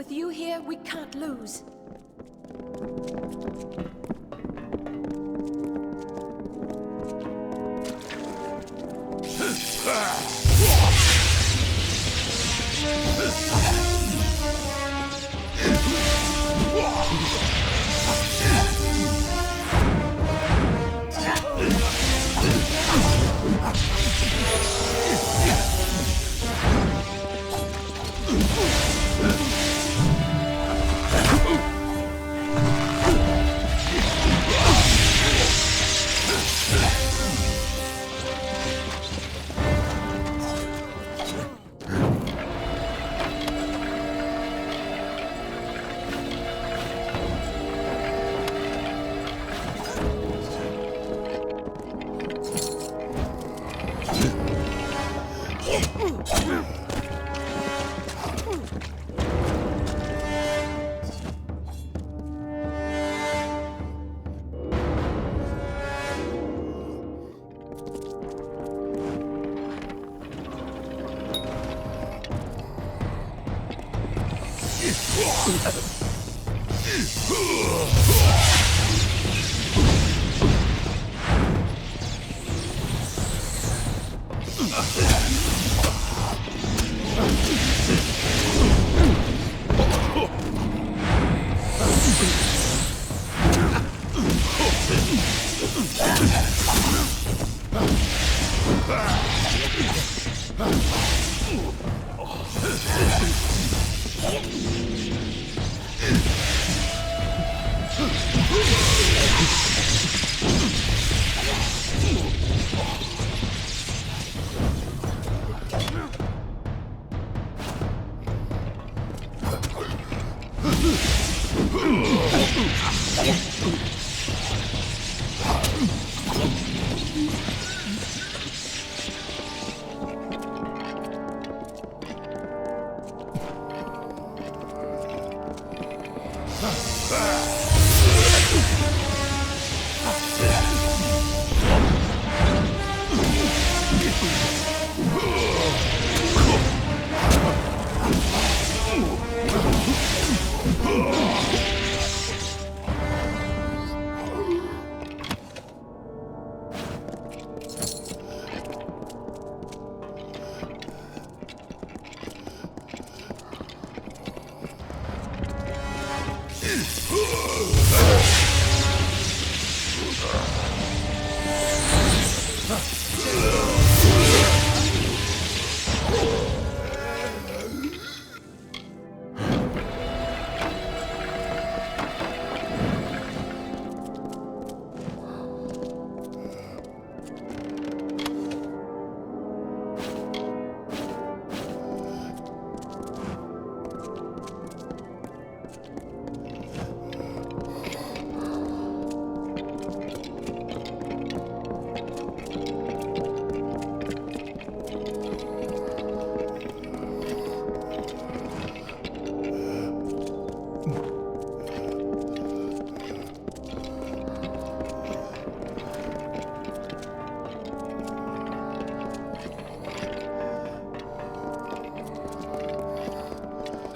With you here, we can't lose.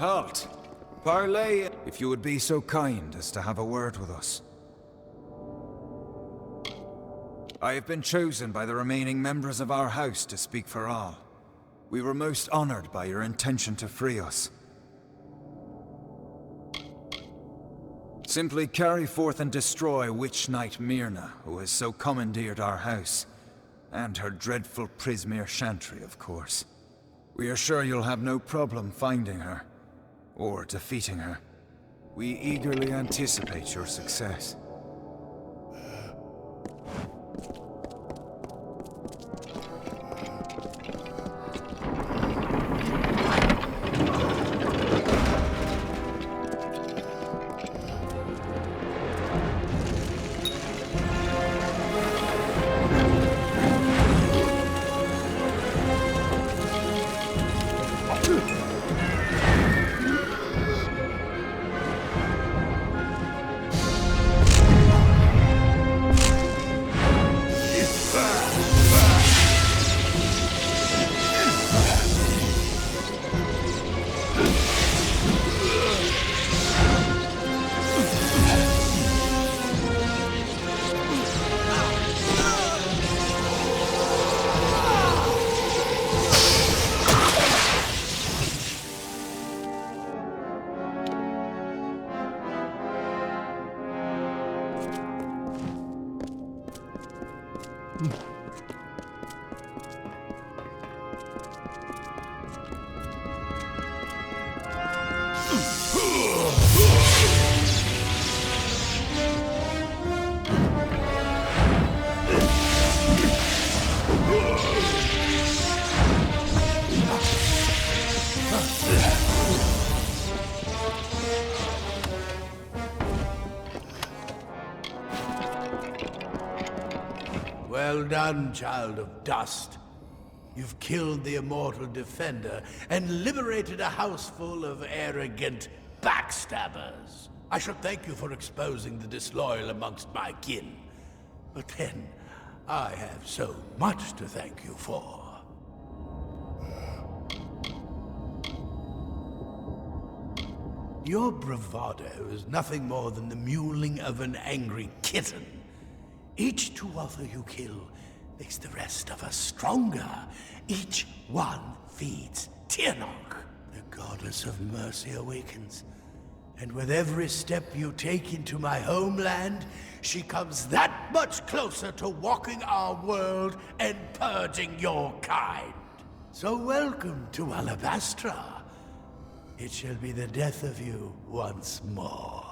Halt! Parley, if you would be so kind as to have a word with us. I have been chosen by the remaining members of our house to speak for all. We were most honored by your intention to free us. Simply carry forth and destroy Witch Knight Myrna, who has so commandeered our house, and her dreadful Prismere Chantry, of course. We are sure you'll have no problem finding her, or defeating her. We eagerly anticipate your success. Well done, child of dust. You've killed the immortal defender and liberated a house full of arrogant backstabbers. I should thank you for exposing the disloyal amongst my kin. But then, I have so much to thank you for. Your bravado is nothing more than the mewling of an angry kitten. Each Tuatha you kill makes the rest of us stronger. Each one feeds Tirnoch. The goddess of mercy awakens. And with every step you take into my homeland, she comes that much closer to walking our world and purging your kind. So welcome to Alabastra. It shall be the death of you once more.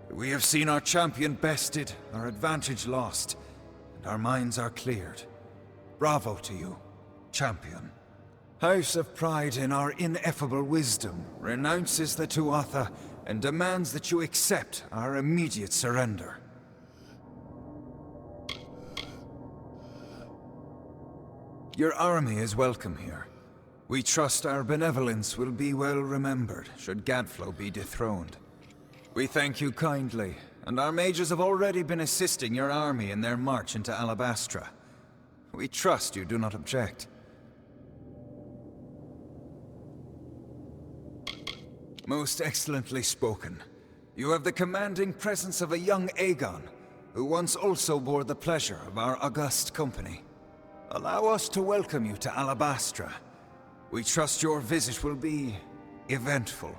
We have seen our champion bested, our advantage lost, and our minds are cleared. Bravo to you, champion. House of Pride in our ineffable wisdom renounces the Tuatha and demands that you accept our immediate surrender. Your army is welcome here. We trust our benevolence will be well remembered should Gadflow be dethroned. We thank you kindly, and our mages have already been assisting your army in their march into Alabastra. We trust you do not object. Most excellently spoken. You have the commanding presence of a young Aegon, who once also bore the pleasure of our august company. Allow us to welcome you to Alabastra. We trust your visit will be eventful.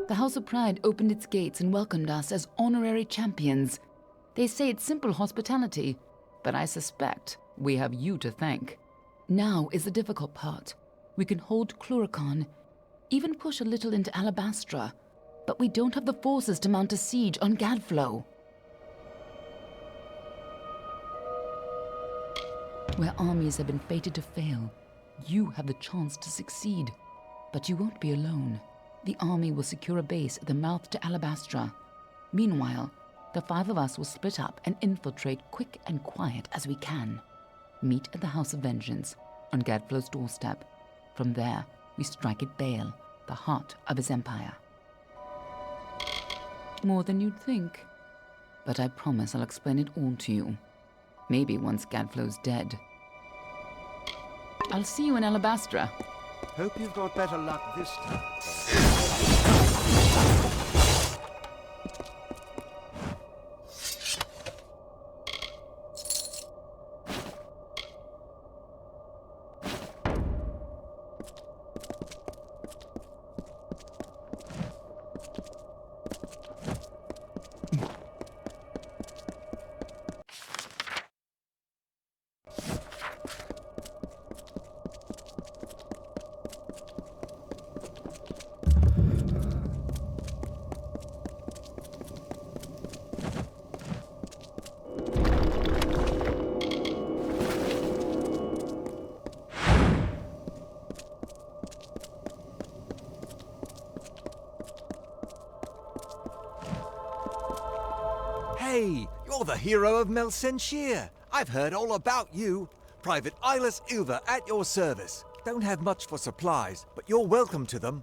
The House of Pride opened its gates and welcomed us as honorary champions. They say it's simple hospitality, but I suspect we have you to thank. Now is the difficult part. We can hold Cluracan, even push a little into Alabastra, but we don't have the forces to mount a siege on Gadflow. Where armies have been fated to fail, you have the chance to succeed. But you won't be alone. The army will secure a base at the mouth to Alabastra. Meanwhile, the 5 of us will split up and infiltrate quick and quiet as we can. Meet at the House of Vengeance, on Gadflow's doorstep. From there, we strike at Bale, the heart of his empire. More than you'd think. But I promise I'll explain it all to you. Maybe once Gadflow's dead. I'll see you in Alabastra. Hope you've got better luck this time. the hero of Melsenshire. I've heard all about you. Private Eyeless Ilva at your service. Don't have much for supplies, but you're welcome to them.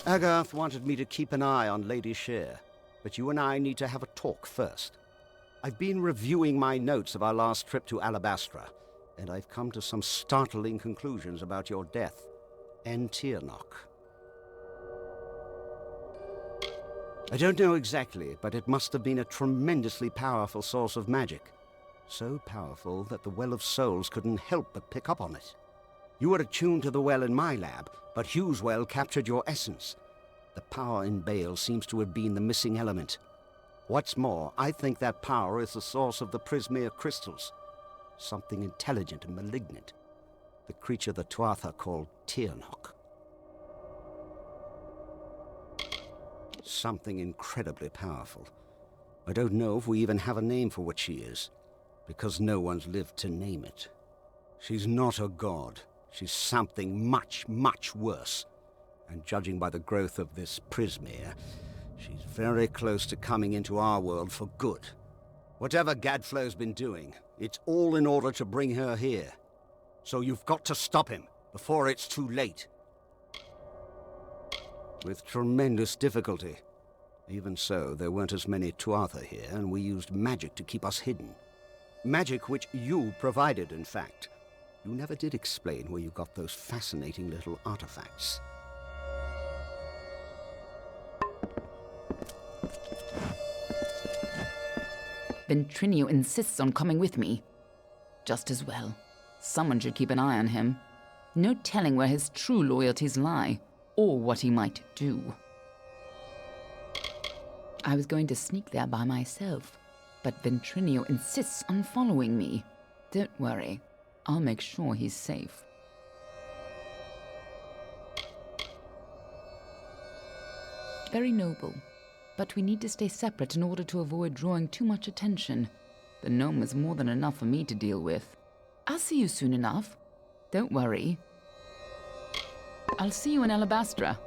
Agarth wanted me to keep an eye on Lady Shear, but you and I need to have a talk first. I've been reviewing my notes of our last trip to Alabastra, and I've come to some startling conclusions about your death and Tirnoch. I don't know exactly, but it must have been a tremendously powerful source of magic. So powerful that the Well of Souls couldn't help but pick up on it. You were attuned to the well in my lab, but Hugh's well captured your essence. The power in Bale seems to have been the missing element. What's more, I think that power is the source of the Prismere crystals. Something intelligent and malignant. The creature the Tuatha called Tirnoch. Something incredibly powerful. I don't know if we even have a name for what she is, because no one's lived to name it. She's not a god. She's something much, much worse. And judging by the growth of this Prismere, she's very close to coming into our world for good. Whatever Gadflow's been doing, it's all in order to bring her here. So you've got to stop him before it's too late. With tremendous difficulty. Even so, there weren't as many Tuatha here, and we used magic to keep us hidden. Magic which you provided, in fact. You never did explain where you got those fascinating little artifacts. Ventrinio insists on coming with me. Just as well. Someone should keep an eye on him. No telling where his true loyalties lie, or what he might do. I was going to sneak there by myself, but Ventrinio insists on following me. Don't worry, I'll make sure he's safe. Very noble, but we need to stay separate in order to avoid drawing too much attention. The gnome is more than enough for me to deal with. I'll see you soon enough. Don't worry. I'll see you in Alabastra.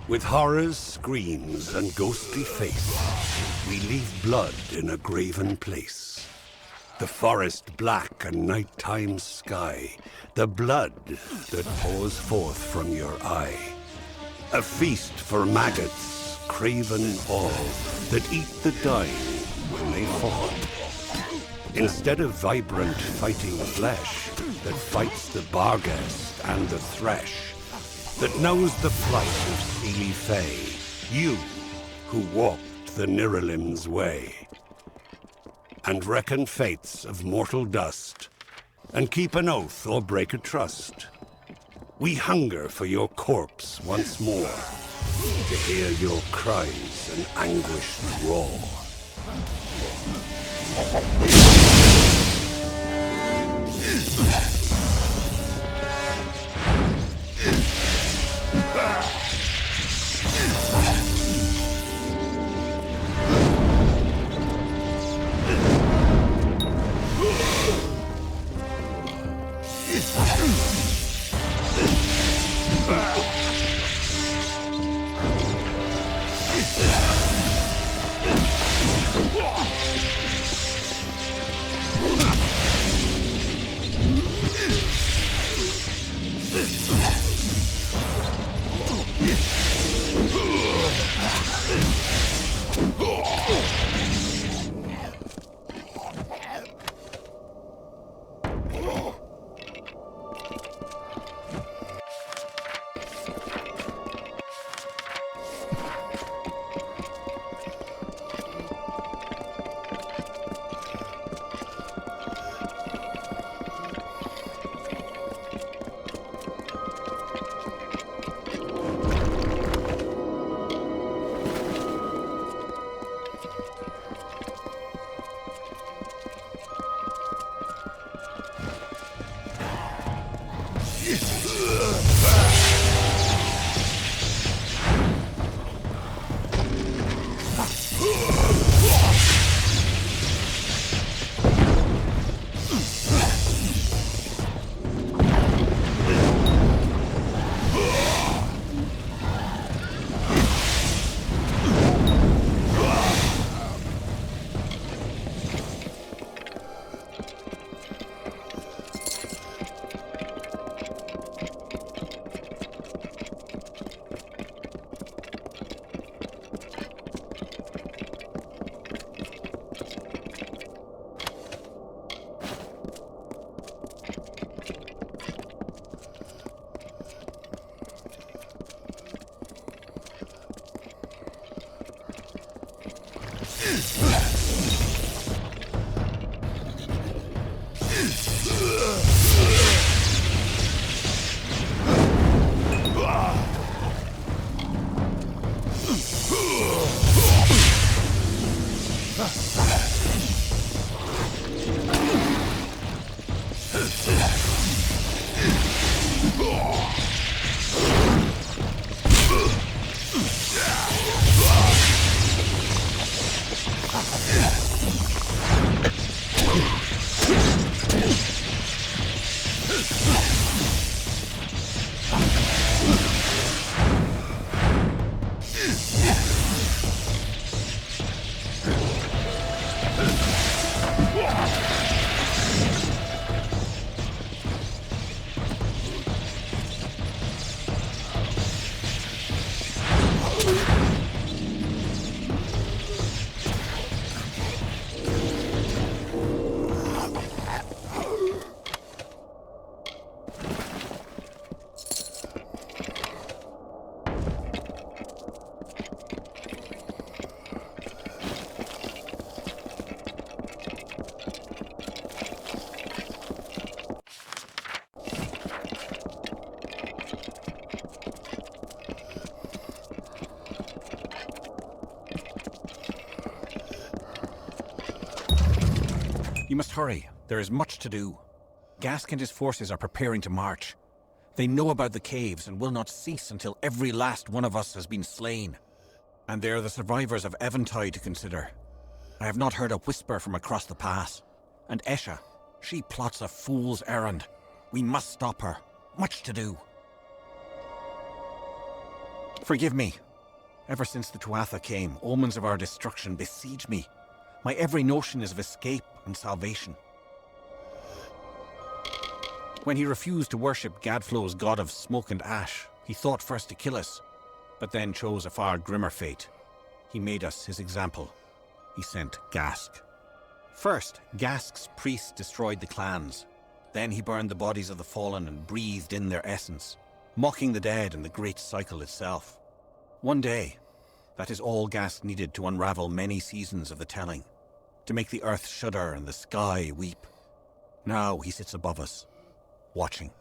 With horrors, screams, and ghostly face, we leave blood in a graven place. The forest black and nighttime sky, the blood that pours forth from your eye. A feast for maggots, craven all, that eat the dying when they fall. Instead of vibrant fighting flesh that fights the barghest and the thresh, that knows the plight of steely Fae, you who walked the Niralim's way, and reckon fates of mortal dust, and keep an oath or break a trust. We hunger for your corpse once more, to hear your cries and anguished roar. You must hurry. There is much to do. Gask and his forces are preparing to march. They know about the caves and will not cease until every last one of us has been slain. And there are the survivors of Eventide to consider. I have not heard a whisper from across the pass. And Esha, she plots a fool's errand. We must stop her. Much to do. Forgive me. Ever since the Tuatha came, omens of our destruction besiege me. My every notion is of escape and salvation. When he refused to worship Gadflow's god of smoke and ash, he thought first to kill us, but then chose a far grimmer fate. He made us his example. He sent Gask. First, Gask's priests destroyed the clans. Then he burned the bodies of the fallen and breathed in their essence, mocking the dead and the great cycle itself. One day, that is all Gask needed to unravel many seasons of the telling, to make the earth shudder and the sky weep. Now he sits above us, watching.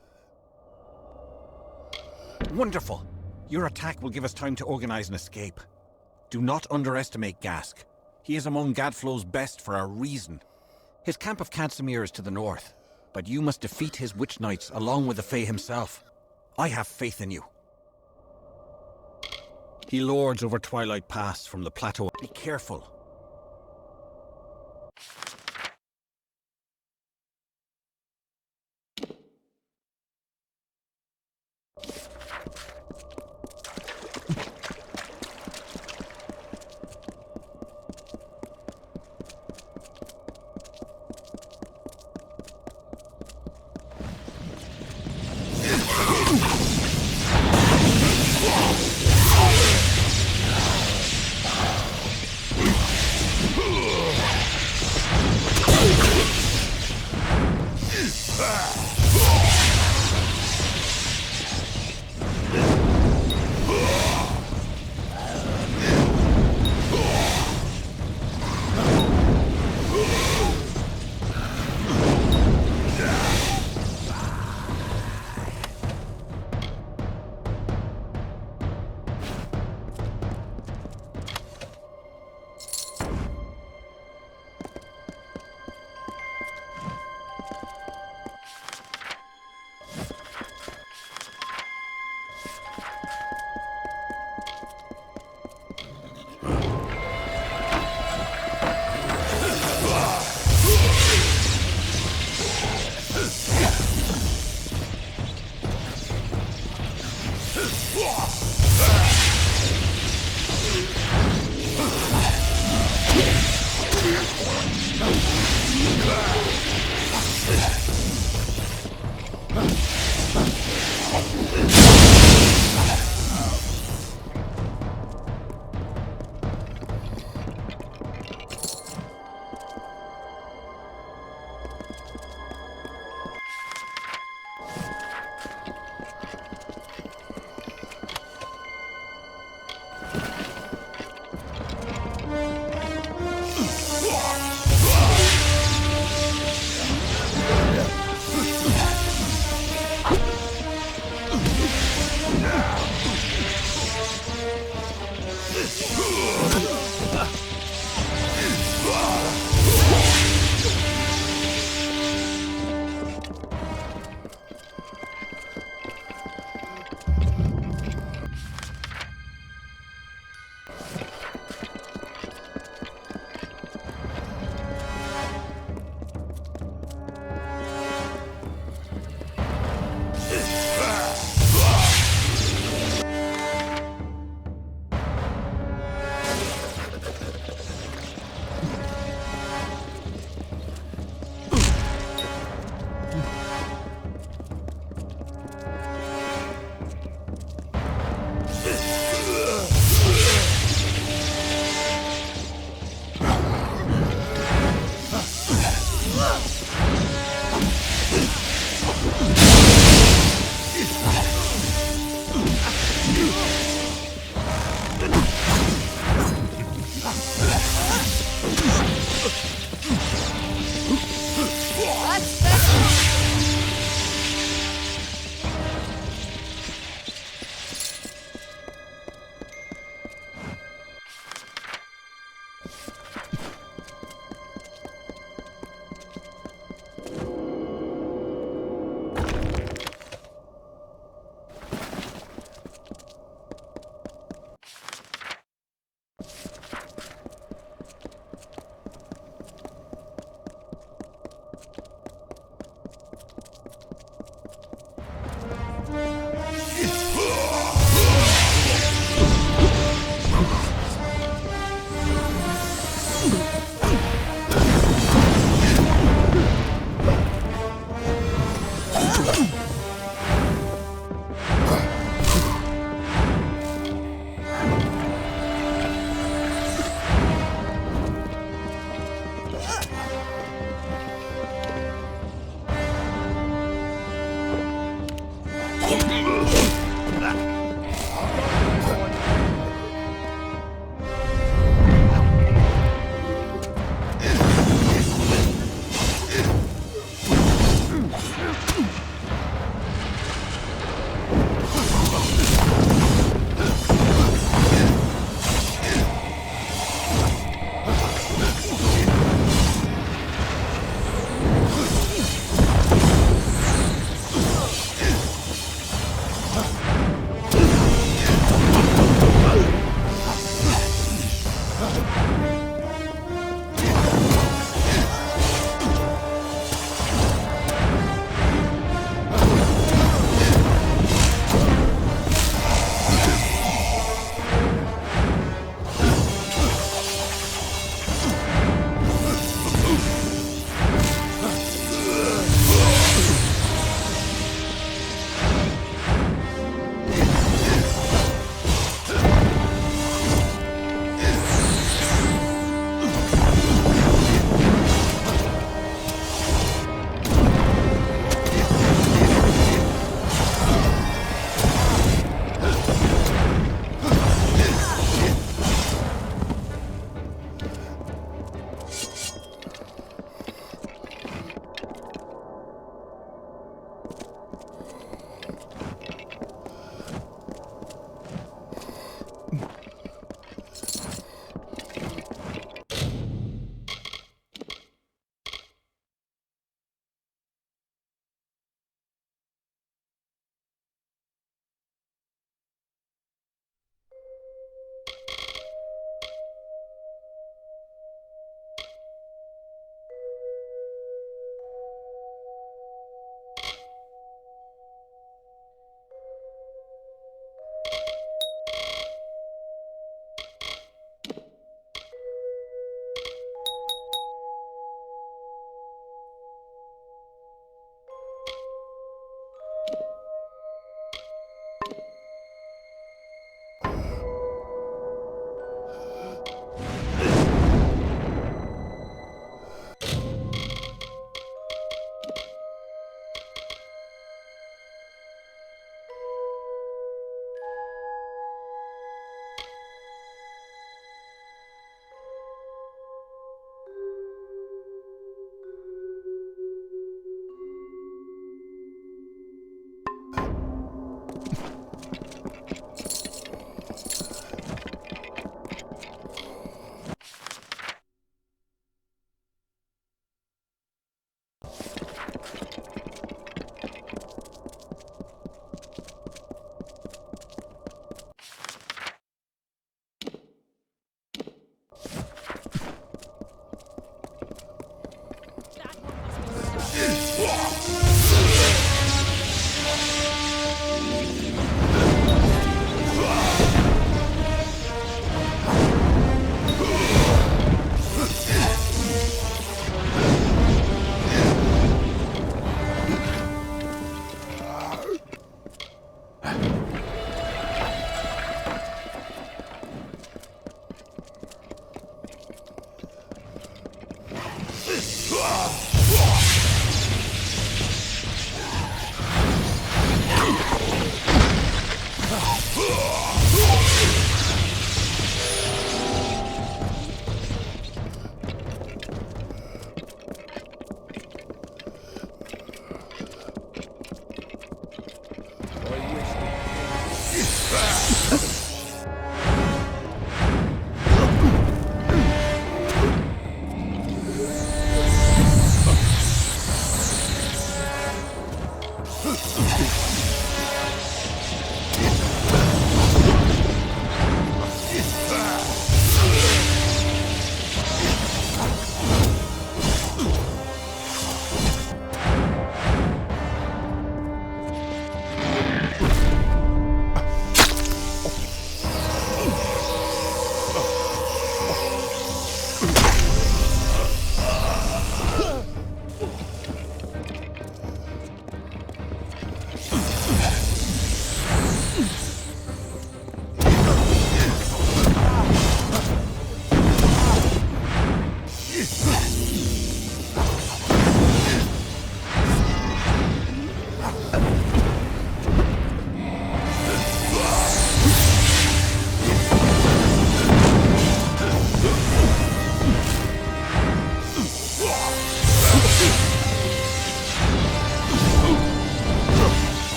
Wonderful! Your attack will give us time to organize an escape. Do not underestimate Gask. He is among Gadflow's best for a reason. His camp of Casimir is to the north, but you must defeat his witch knights along with the Fae himself. I have faith in you. He lords over Twilight Pass from the plateau. Be careful.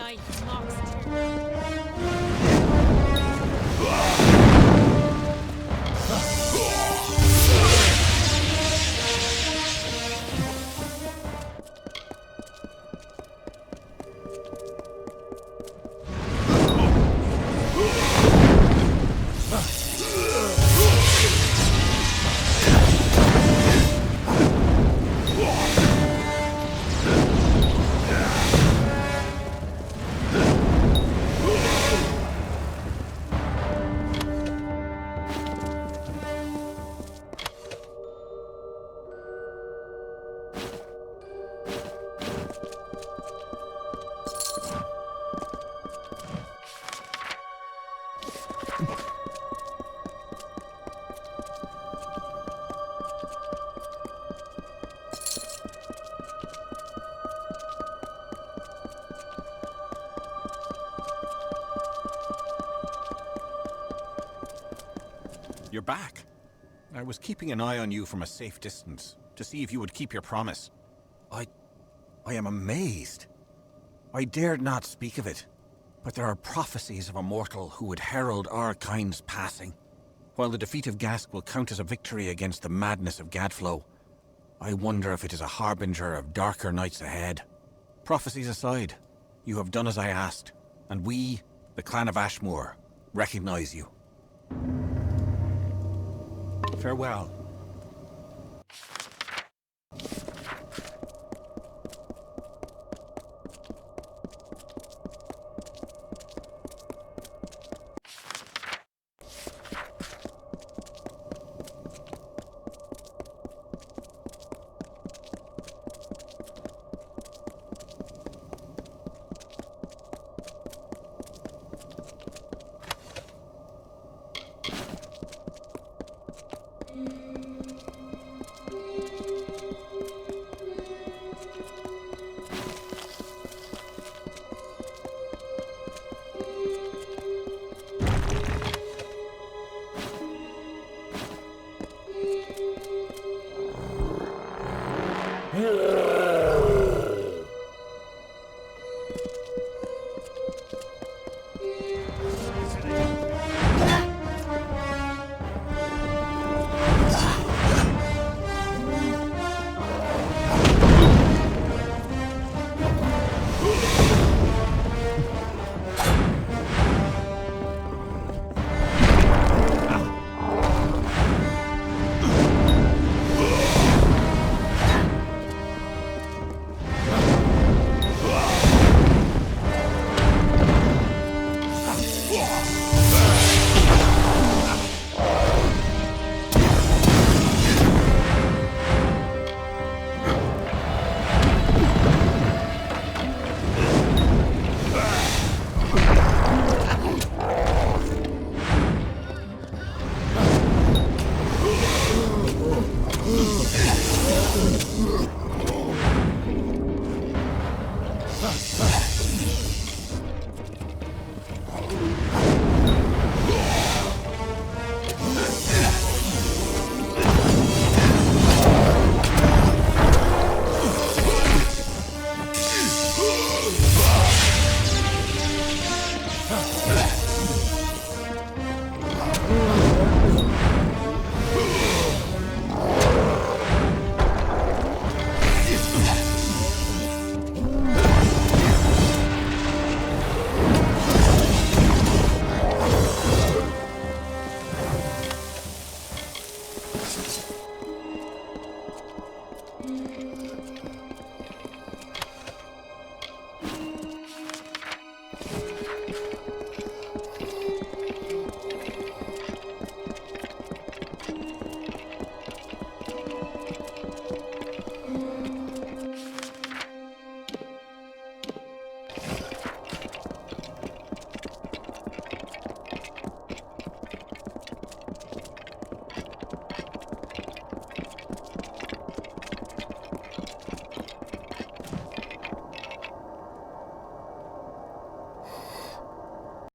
night mocks too. You're back. I was keeping an eye on you from a safe distance, to see if you would keep your promise. I am amazed. I dared not speak of it, but there are prophecies of a mortal who would herald our kind's passing. While the defeat of Gask will count as a victory against the madness of Gadflow, I wonder if it is a harbinger of darker nights ahead. Prophecies aside, you have done as I asked, and we, the clan of Ashmore, recognize you. Farewell. Yeah!